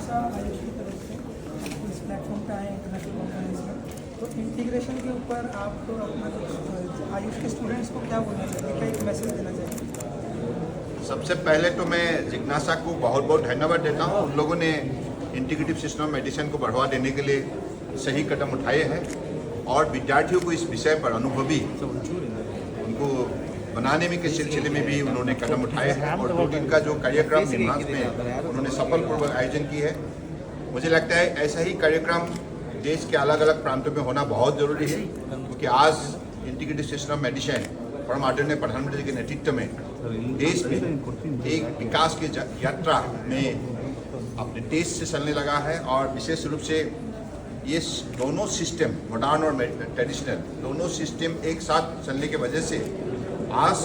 जिज्ञासा आयुष की तरफ से इस प्लेटफॉर्म पे आए इंटरनेशनल कॉन्फ्रेंस में, तो इंटीग्रेशन के ऊपर आप तो अपना कुछ आयुष के स्टूडेंट्स को क्या बोलना चाहिए, क्या एक मैसेज देना चाहिए? सबसे पहले तो मैं जिज्ञासा को बहुत बहुत धन्यवाद देता हूँ। उन लोगों ने इंटीग्रेटिव सिस्टम मेडिसिन को बढ़ावा देने के लिए सही कदम उठाए हैं और विद्यार्थियों को इस विषय पर अनुभवी उनको बनाने में के सिलसिले में भी उन्होंने कदम उठाए हैं और 2 दिन का जो कार्यक्रम निमांस में उन्होंने सफलपूर्वक आयोजन की है। मुझे लगता है ऐसा ही कार्यक्रम देश के अलग अलग प्रांतों में होना बहुत जरूरी है, क्योंकि आज इंटीग्रेटिव सिस्टम मेडिसिन परम आदरणीय प्रधानमंत्री के नेतृत्व में देश में एक विकास की यात्रा में अपने देश से चलने लगा है। और विशेष रूप से ये दोनों सिस्टम, मॉडर्न और ट्रेडिशनल, दोनों सिस्टम एक साथ चलने की वजह से आज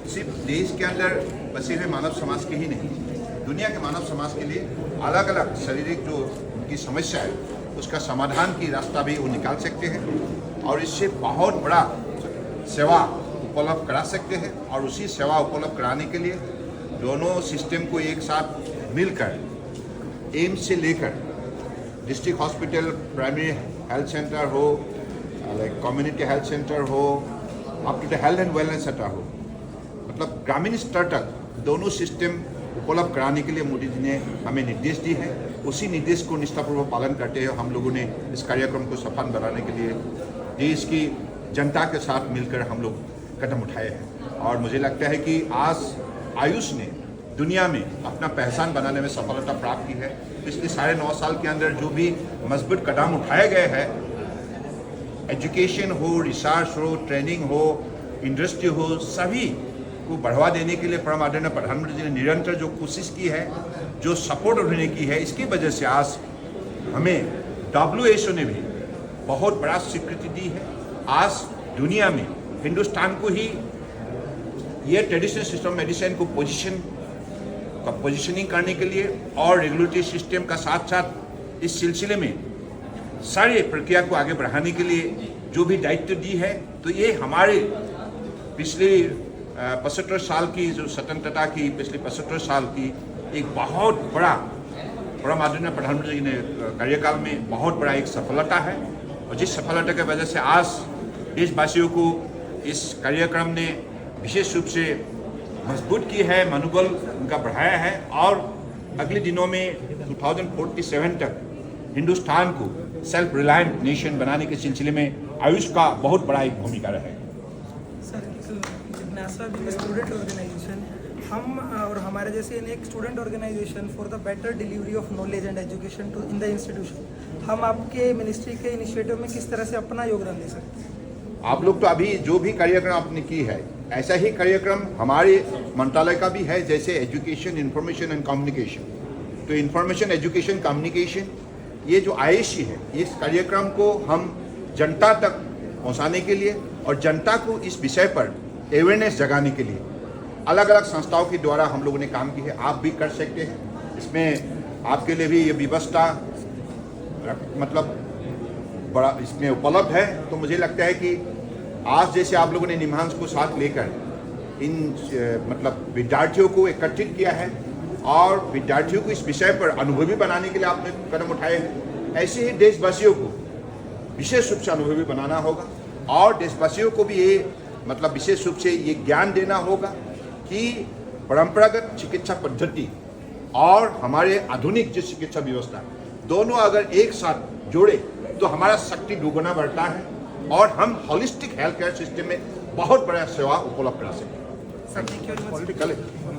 सिर्फ देश के अंदर बसे हुए मानव समाज के ही नहीं, दुनिया के मानव समाज के लिए अलग अलग शारीरिक जो उनकी समस्या है उसका समाधान की रास्ता भी वो निकाल सकते हैं और इससे बहुत बड़ा सेवा उपलब्ध करा सकते हैं। और उसी सेवा उपलब्ध कराने के लिए दोनों सिस्टम को एक साथ मिलकर एम्स से लेकर district hospital, primary health centre हो, लाइक कम्युनिटी हेल्थ सेंटर हो, up to the health and wellness centre हो, मतलब ग्रामीण स्तर तक दोनों सिस्टम उपलब्ध कराने के लिए मोदी जी ने हमें निर्देश दिए हैं। उसी निर्देश को निष्ठापूर्वक पालन करते हुए हम लोगों ने इस कार्यक्रम को सफल बनाने के लिए देश की जनता के साथ मिलकर हम लोग कदम उठाए हैं। और मुझे लगता है कि आज आयुष ने दुनिया में अपना पहचान बनाने में सफलता प्राप्त की है। पिछले 9.5 साल के अंदर जो भी मजबूत कदम उठाए गए हैं, एजुकेशन हो, रिसर्च हो, ट्रेनिंग हो, इंडस्ट्री हो, सभी को बढ़ावा देने के लिए परम आदरणीय प्रधानमंत्री जी ने निरंतर जो कोशिश की है, जो सपोर्ट उन्होंने की है, इसकी वजह से आज हमें WHO ने भी बहुत बड़ा स्वीकृति दी है। आज दुनिया में हिंदुस्तान को ही ये ट्रेडिशनल सिस्टम मेडिसिन को पोजीशनिंग करने के लिए और रेगुलेटरी सिस्टम का साथ साथ इस सिलसिले में सारी प्रक्रिया को आगे बढ़ाने के लिए जो भी दायित्व दी है, तो ये हमारे पिछले 75 साल की जो स्वतंत्रता की पिछले 75 साल की एक बहुत बड़ा परम आदरणीय प्रधानमंत्री जी ने कार्यकाल में बहुत बड़ा एक सफलता है। और जिस सफलता की वजह से आज देशवासियों को इस कार्यक्रम ने विशेष रूप से मजबूत की है, मनोबल उनका बढ़ाया है और अगले दिनों में 2047 तक हिंदुस्तान को सेल्फ रिलायंट नेशन बनाने के सिलसिले में आयुष का बहुत बड़ा एक भूमिका रहेगा। सर, जिज्ञासा भी स्टूडेंट ऑर्गेनाइजेशन, हम और हमारे जैसे एक student organisation for the better delivery of knowledge and education to in the institution, हम आपके मिनिस्ट्री के इनिशिएटिव में किस तरह से अपना योगदान दे सकते हैं? आप लोग तो अभी जो भी कार्यक्रम आपने की है, ऐसा ही कार्यक्रम हमारे मंत्रालय का भी है, जैसे एजुकेशन, इंफॉर्मेशन एंड कम्युनिकेशन। तो इंफॉर्मेशन, एजुकेशन, कम्युनिकेशन, ये जो आयुषी है, इस कार्यक्रम को हम जनता तक पहुंचाने के लिए और जनता को इस विषय पर अवेयरनेस जगाने के लिए अलग अलग संस्थाओं के द्वारा हम लोगों ने काम की है। आप भी कर सकते हैं, इसमें आपके लिए भी ये व्यवस्था मतलब बड़ा इसमें उपलब्ध है। तो मुझे लगता है कि आज जैसे आप लोगों ने निमांस को साथ लेकर इन मतलब विद्यार्थियों को एकत्रित किया है और विद्यार्थियों को इस विषय पर अनुभवी बनाने के लिए आपने कदम उठाए हैं, ऐसे ही देशवासियों को विशेष रूप से अनुभवी बनाना होगा और देशवासियों को भी ये मतलब विशेष रूप से ये ज्ञान देना होगा कि परंपरागत चिकित्सा पद्धति और हमारे आधुनिक जो चिकित्सा व्यवस्था, दोनों अगर एक साथ जोड़े तो हमारा शक्ति दुगुना बढ़ता है और हम होलिस्टिक हेल्थ केयर सिस्टम में बहुत बड़ा सेवा उपलब्ध करा सकते हैं।